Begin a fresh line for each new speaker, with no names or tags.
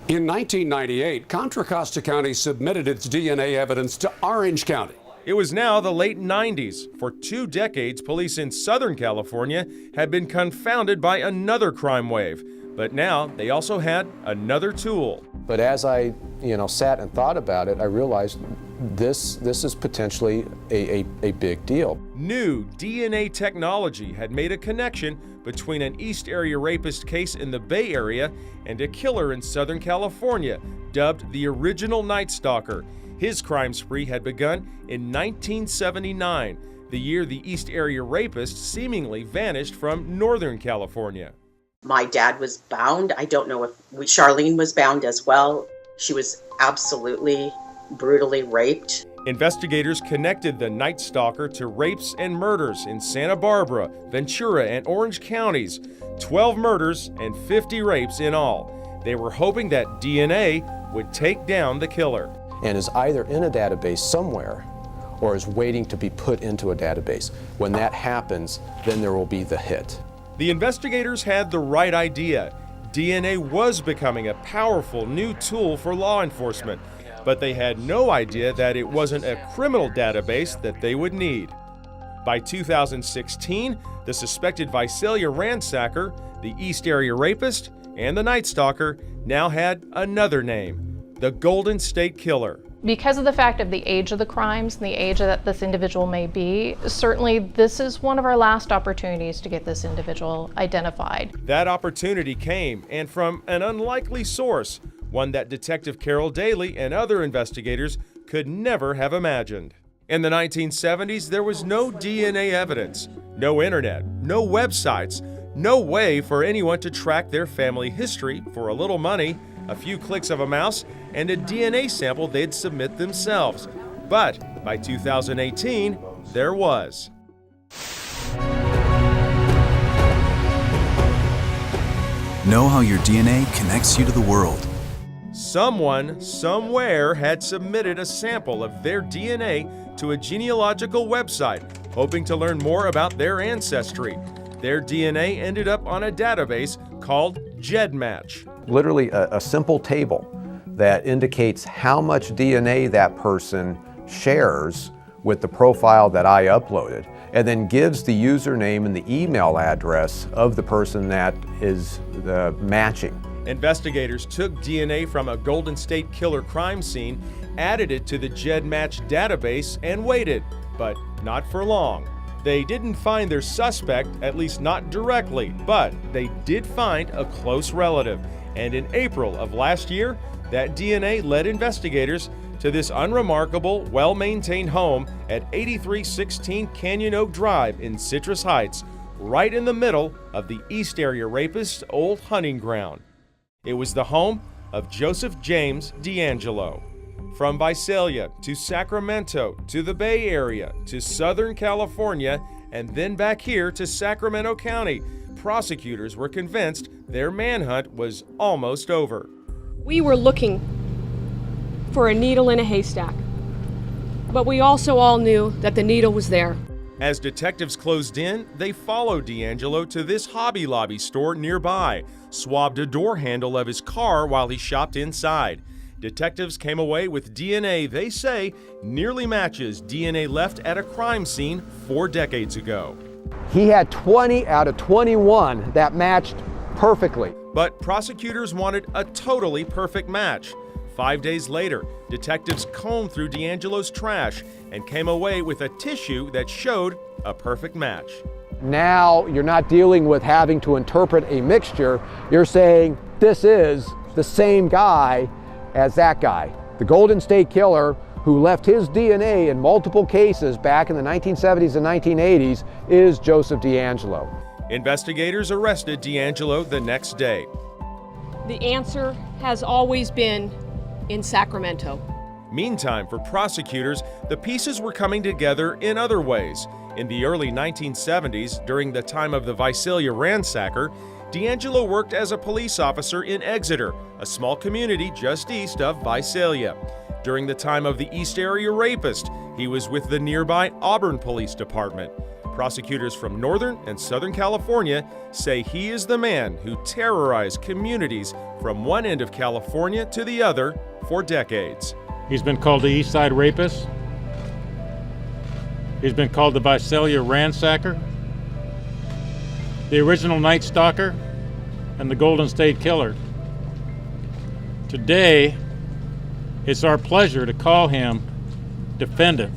In 1998, Contra Costa County submitted its DNA evidence to Orange County.
It was now the late 90s. For 2 decades, police in Southern California had been confounded by another crime wave. But now they also had another tool.
But as I, sat and thought about it, I realized this is potentially a big deal.
New DNA technology had made a connection between an East Area Rapist case in the Bay Area and a killer in Southern California, dubbed the original Night Stalker. His crime spree had begun in 1979, the year the East Area Rapist seemingly vanished from Northern California.
My dad was bound. I don't know if Charlene was bound as well. She was absolutely brutally raped.
Investigators connected the Night Stalker to rapes and murders in Santa Barbara, Ventura, and Orange counties. 12 murders and 50 rapes in all. They were hoping that DNA would take down the killer.
And is either in a database somewhere or is waiting to be put into a database. When that happens, then there will be the hit.
The investigators had the right idea. DNA was becoming a powerful new tool for law enforcement, but they had no idea that it wasn't a criminal database that they would need. By 2016, the suspected Visalia ransacker, the East Area Rapist, and the Night Stalker now had another name, the Golden State Killer.
Because of the fact of the age of the crimes and the age that this individual may be, certainly this is one of our last opportunities to get this individual identified.
That opportunity came, and from an unlikely source, one that Detective Carol Daly and other investigators could never have imagined. In the 1970s, there was no DNA evidence, no internet, no websites, no way for anyone to track their family history for a little money, a few clicks of a mouse, and a DNA sample they'd submit themselves. But by 2018, there was.
Know how your DNA connects you to the world.
Someone, somewhere, had submitted a sample of their DNA to a genealogical website, hoping to learn more about their ancestry. Their DNA ended up on a database called GEDmatch.
Literally a simple table that indicates how much DNA that person shares with the profile that I uploaded, and then gives the username and the email address of the person that is matching.
Investigators took DNA from a Golden State Killer crime scene, added it to the GEDmatch database, and waited, but not for long. They didn't find their suspect, at least not directly, but they did find a close relative. And in April of last year, that DNA led investigators to this unremarkable, well-maintained home at 8316 Canyon Oak Drive in Citrus Heights, right in the middle of the East Area Rapist's old hunting ground. It was the home of Joseph James D'Angelo. From Visalia to Sacramento to the Bay Area to Southern California and then back here to Sacramento County, prosecutors were convinced their manhunt was almost over.
We were looking for a needle in a haystack, but we also all knew that the needle was there.
As detectives closed in, they followed D'Angelo to this Hobby Lobby store nearby, swabbed a door handle of his car while he shopped inside. Detectives came away with DNA they say nearly matches DNA left at a crime scene 4 decades ago.
He had 20 out of 21 that matched perfectly.
But prosecutors wanted a totally perfect match. 5 days later, detectives combed through D'Angelo's trash and came away with a tissue that showed a perfect match.
Now you're not dealing with having to interpret a mixture. You're saying this is the same guy as that guy. The Golden State Killer, who left his DNA in multiple cases back in the 1970s and 1980s, is Joseph D'Angelo.
Investigators arrested D'Angelo the next day.
The answer has always been in Sacramento.
Meantime, for prosecutors, the pieces were coming together in other ways. In the early 1970s, during the time of the Visalia ransacker, D'Angelo worked as a police officer in Exeter, a small community just east of Visalia. During the time of the East Area Rapist, he was with the nearby Auburn Police Department. Prosecutors from Northern and Southern California say he is the man who terrorized communities from one end of California to the other for decades.
He's been called the East Area Rapist. He's been called the Visalia Ransacker, the original Night Stalker, and the Golden State Killer. Today, it's our pleasure to call him defendant.